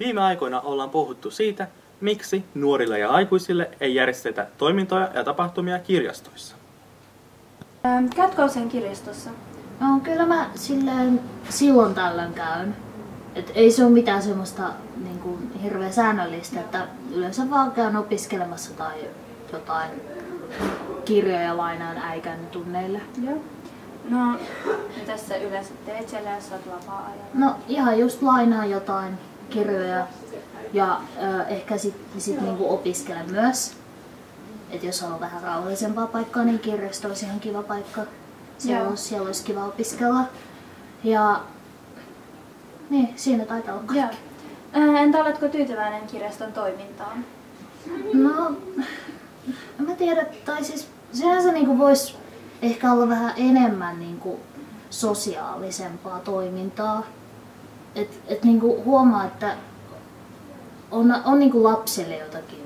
Viime aikoina ollaan puhuttu siitä, miksi nuorille ja aikuisille ei järjestetä toimintoja ja tapahtumia kirjastoissa. Käytkö usein kirjastossa? No kyllä mä silloin tällöin käyn. Et ei se ole mitään semmoista niin kuin hirveän säännöllistä, että yleensä vaan käyn opiskelemassa tai jotain kirjoja lainaan äikän tunneille. Joo. No, mitä sä yleensä teet siellä, jos sä oot vapaa-ajalla? No ihan just lainaan jotain kirjoja ja ehkä sit niinku opiskelen myös. Et jos on vähän rauhallisempaa paikkaa, niin kirjasto olisi ihan kiva paikka. Siellä olisi kiva opiskella. Ja niin, siinä taitaa olla kaikki. Entä oletko tyytyväinen kirjaston toimintaan? No, en mä tiedä, tai siis sinänsä niinku voisi ehkä olla vähän enemmän niinku sosiaalisempaa toimintaa. Et niinku huomaa, että on niinku lapsille jotakin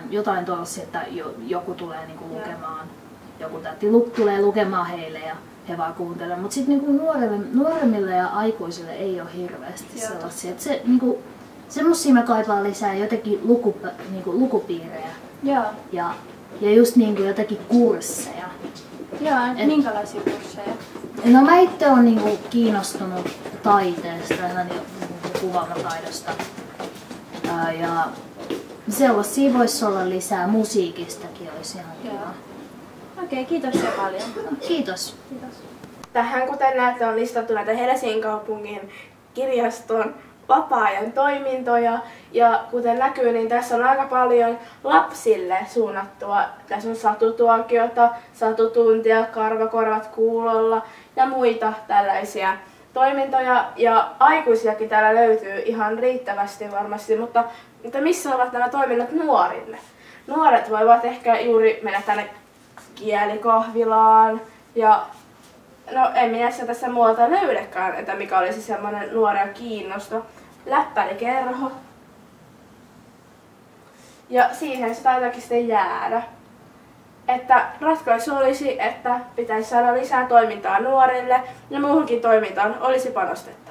jotain tuollaisia, että joku tulee niinku lukemaan, joku täti tulee lukemaan heille ja he vaan kuuntelevat. Mutta sitten niinku nuoremmille ja aikuisille ei ole hirveästi sellaisia. Et se, niinku, semmosia mä kaipaan lisää, jotenkin lukupiirejä. Joo. Ja just niinku jotakin kursseja. Joo, minkälaisia kursseja? No mä itse olen niinku kiinnostunut taiteesta ja kuvaamataidosta. Ja sellaisia voisi olla lisää, musiikistakin olisi ihan kiva. Okei, kiitos ja paljon. Kiitos. Tähän kuten näette on listattu näitä Helsingin kaupungin kirjaston vapaa-ajan toimintoja ja kuten näkyy, niin tässä on aika paljon lapsille suunnattua. Tässä on satutuokiota, satutuntia, karvakorvat kuulolla ja muita tällaisia toimintoja. Ja aikuisiakin täällä löytyy ihan riittävästi varmasti, mutta missä ovat nämä toiminnot nuorille? Nuoret voivat ehkä juuri mennä tänne kielikahvilaan ja no en minä sitä tässä muualta löydäkään, että mikä olisi semmoinen nuoria kiinnosta. Läppärikerho. Ja siihen se taitakin sitten jäädä. Että ratkaisu olisi, että pitäisi saada lisää toimintaa nuorille ja muuhunkin toimintaan olisi panostettava.